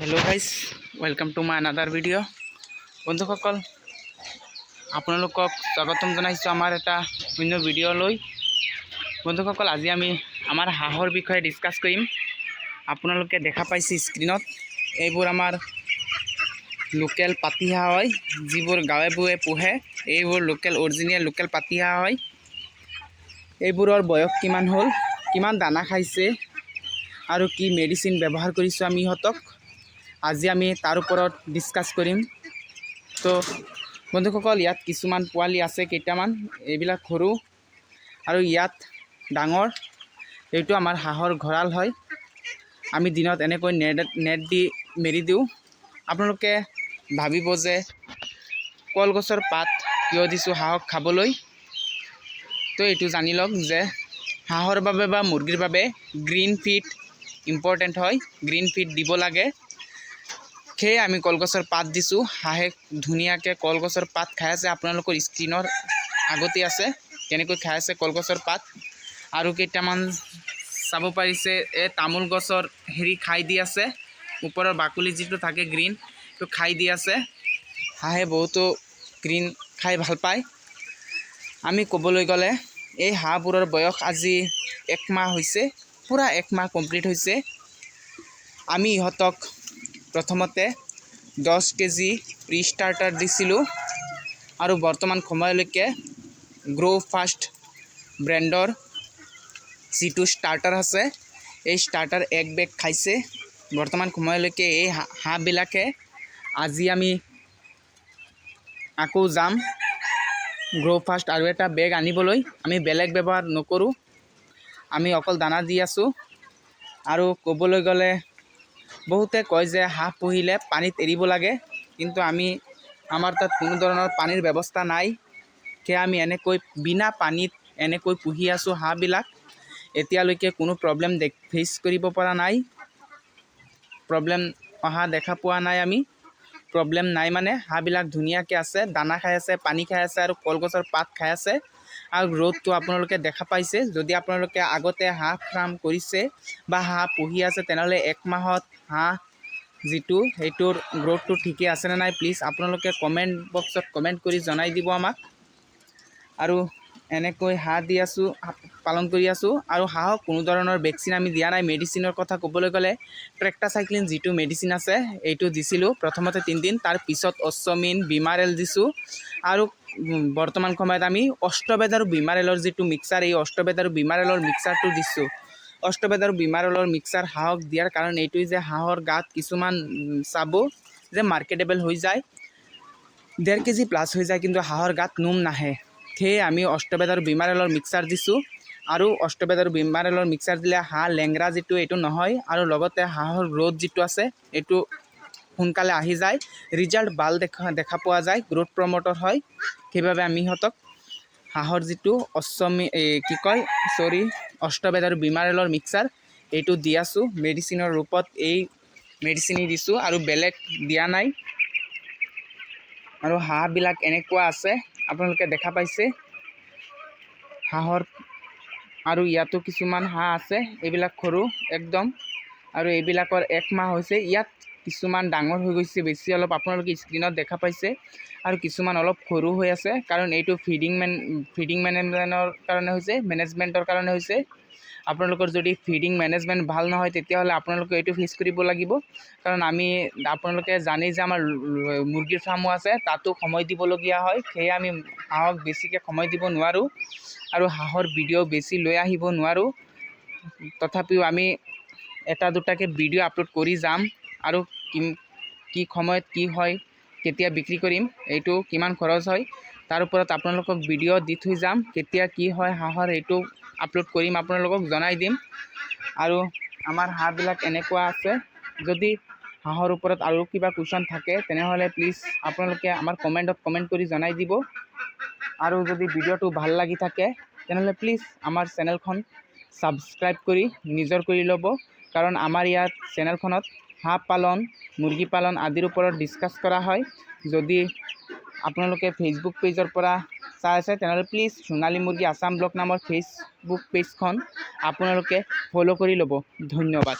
Hello guys, welcome to my another video. बंधुসকল আপোনালোকক স্বাগতম জনাইছোঁ আমাৰ এটা অন্য ভিডিঅ'লৈ। বন্ধুসকল আজি আমি আমাৰ হাঁহৰ বিষয়ে ডিসকাস কৰিম। আপোনালোকে দেখা পাইছে স্ক্ৰীনত এইবোৰ আমাৰ লোকেল পাতি হাঁহ হয়, যিবোৰ গাঁৱে ভূঞে পোহে। এইবোৰ লোকেল অৰিজিনেল লোকেল পাতি হাঁহ হয়। এইবোৰৰ বয়স কিমান হ'ল, কিমান দানা খাইছে আৰু কি মেডিচিন ব্যৱহাৰ কৰিছোঁ আমি ইহঁতক, আজি আমি তাৰ ওপৰত ডিসকাস কৰিম। তো বন্ধুসকল ইয়াত কিছুমান পোৱালি আছে, কেইটামান এইবিলাক সৰু আৰু ইয়াত ডাঙৰ। এইটো আমাৰ হাঁহৰ ঘৰাল হয়। আমি দিনত এনেকৈ নেট দি মেৰি দিওঁ। আপোনালোকে ভাবিব যে কলগছৰ পাত কিয় দিছোঁ হাঁহক খাবলৈ। তো এইটো জানি লওক যে হাঁহৰ বাবে বা মুৰ্গীৰ বাবে গ্ৰীণ ফিড ইম্পৰ্টেণ্ট হয়, গ্ৰীণ ফিড দিব লাগে। সেয়ে আমি কলগছৰ পাত দিছোঁ। হাঁহে ধুনীয়াকৈ কলগছৰ পাত খাই আছে, আপোনালোকৰ স্ক্ৰীনৰ আগতে আছে কেনেকৈ খাই আছে কলগছৰ পাত। আৰু কেইটামান চাব পাৰিছে তামোল গছৰ হেৰি খাই দি আছে, ওপৰৰ বাকলি যিটো থাকে গ্ৰীণ, তো খাই দি আছে। হাঁহে বহুতো গ্ৰীণ খাই ভাল পায়। আমি ক'বলৈ গ'লে এই হাঁহবোৰৰ বয়স আজি 1 মাহ হৈছে, পূৰা 1 মাহ কমপ্লিট হৈছে। আমি ইহঁতক প্ৰথমতে 10 কেজি প্ৰি ষ্টাৰ্টাৰ দিছিলোঁ আৰু বৰ্তমান সময়লৈকে গ্ৰ' ফাষ্ট ব্ৰেণ্ডৰ যিটো ষ্টাৰ্টাৰ আছে, এই ষ্টাৰ্টাৰ 1 বেগ খাইছে বৰ্তমান সময়লৈকে এই হাঁহবিলাকে। আজি আমি আকৌ যাম গ্ৰ' ফাষ্ট আৰু এটা বেগ আনিবলৈ। আমি বেলেগ ব্যৱহাৰ নকৰোঁ, আমি অকল দানা দি আছোঁ। আৰু ক'বলৈ গ'লে বহুতে কয় যে হাঁহ পুহিলে পানীত এৰিব লাগে, কিন্তু আমাৰ তাত কোনো ধৰণৰ পানীৰ ব্যৱস্থা নাই। সেয়া আমি এনেকৈ বিনা পানীত এনেকৈ পুহি আছোঁ হাঁহবিলাক। এতিয়ালৈকে কোনো প্ৰব্লেম ফেচ কৰিব পৰা নাই, প্ৰব্লেম অহা দেখা পোৱা নাই আমি। প্ৰব্লেম নাই মানে হাঁহবিলাক ধুনীয়াকৈ আছে, দানা খাই আছে, পানী খাই আছে আৰু কলগছৰ পাত খাই আছে। আৰু গ্ৰ'থটো আপোনালোকে দেখা পাইছে। যদি আপোনালোকে আগতে হাঁহ ফাৰ্ম কৰিছে বা হাঁহ পুহি আছে, তেনেহ'লে 1 মাহত হাঁহ যিটো সেইটোৰ গ্ৰ'থটো ঠিকে আছেনে নাই, প্লিজ আপোনালোকে কমেণ্ট বক্সত কমেণ্ট কৰি জনাই দিব আমাক। আৰু এনেকৈ হাঁহ দি আছোঁ, পালন কৰি আছোঁ। আৰু হাঁহক কোনো ধৰণৰ ভেকচিন আমি দিয়া নাই। মেডিচিনৰ কথা ক'বলৈ গ'লে ট্ৰেক্টাচাইক্লিন যিটো মেডিচিন আছে, এইটো দিছিলোঁ প্ৰথমতে 3 দিন, তাৰ পিছত অশ্বমিন বিমাৰেল দিছোঁ। আৰু বৰ্তমান সময়ত আমি অষ্টবেদ আৰু বিমাৰেলৰ যিটো মিক্সাৰ, এই অষ্টবেদ আৰু বিমাৰেলৰ মিক্সাৰটো দিছোঁ। অষ্টবেদ আৰু বিমাৰেলৰ মিক্সাৰ হাঁহক দিয়াৰ কাৰণ এইটোৱে যে হাঁহৰ গাত কিছুমান চাব যে মাৰ্কেটেবল হৈ যায়, 1.5 কেজি প্লাছ হৈ যায়, কিন্তু হাঁহৰ গাত নোম নাহে। সেয়ে আমি অষ্টবেদ আৰু বিমাৰেলৰ মিক্সাৰ দিছোঁ। আৰু অষ্টবেদ আৰু বিমাৰেলৰ মিক্সাৰ দিলে হাঁহ লেংৰা যিটো এইটো নহয়, আৰু লগতে হাঁহৰ গ্ৰ'থ যিটো আছে এইটো সোনকালে আহি যায়, ৰিজাল্ট ভাল দেখা পোৱা যায়, গ্ৰ'থ প্ৰমোটৰ হয়। সেইবাবে আমি সিহঁতক হাঁহৰ যিটো অষ্টবেদ আৰু বিমাৰেলৰ মিক্সাৰ এইটো দি আছোঁ মেডিচিনৰ ৰূপত। এই মেডিচিনেই দিছোঁ আৰু বেলেগ দিয়া নাই। আৰু হাঁহবিলাক এনেকুৱা আছে, আপোনালোকে দেখা পাইছে হাঁহৰ। আৰু ইয়াতো কিছুমান হাঁহ আছে, এইবিলাক সৰু একদম, আৰু এইবিলাকৰ 1 মাহ হৈছে। ইয়াত কিছুমান ডাঙৰ হৈ গৈছে বেছি অলপ, আপোনালোকে স্ক্ৰীনত দেখা পাইছে। আৰু কিছুমান অলপ সৰু হৈ আছে, কাৰণ এইটো ফিডিং মেনেজমেণ্টৰ কাৰণে হৈছে। আপোনালোকৰ যদি ফিডিং মেনেজমেণ্ট ভাল নহয়, তেতিয়াহ'লে আপোনালোকে এইটো ফেচ কৰিব লাগিব। কাৰণ আপোনালোকে জানেই যে আমাৰ মুৰ্গীৰ ফাৰ্মো আছে, তাতো সময় দিবলগীয়া হয়। সেয়ে আমি হাঁহক বেছিকৈ সময় দিব নোৱাৰোঁ আৰু হাঁহৰ ভিডিঅ' বেছি লৈ আহিব নোৱাৰোঁ। তথাপিও আমি এটা দুটাকৈ ভিডিঅ' আপলোড কৰি যাম। আৰু কি সময়ত কি হয়, কেতিয়া বিক্ৰী কৰিম, এইটো কিমান খৰচ হয়, তাৰ ওপৰত আপোনালোকক ভিডিঅ' দি থৈ যাম। কেতিয়া কি হয় হাঁহৰ এইটো আপলোড কৰিম, আপোনালোকক জনাই দিম। আৰু আমাৰ হাঁহবিলাক এনেকুৱা আছে। যদি হাঁহৰ ওপৰত আৰু কিবা কুৱেশ্যন থাকে, তেনেহ'লে প্লিজ আপোনালোকে আমাৰ কমেণ্টত কমেণ্ট কৰি জনাই দিব। আৰু যদি ভিডিঅ'টো ভাল লাগি থাকে, তেনেহ'লে প্লিজ আমাৰ চেনেলখন ছাবস্ক্ৰাইব কৰি নিজৰ কৰি ল'ব। কাৰণ আমাৰ ইয়াত চেনেলখনত হাঁহ পালন, মুৰ্গী পালন আদিৰ ওপৰত ডিছকাছ কৰা হয়। যদি আপোনালোকে ফেচবুক পেজৰ পৰা চাই আছে, তেনেহ'লে প্লিজ সোণালী মুৰ্গী আছাম ব্লগ নামৰ ফেচবুক পেজখন আপোনালোকে ফ'ল' কৰি ল'ব। ধন্যবাদ।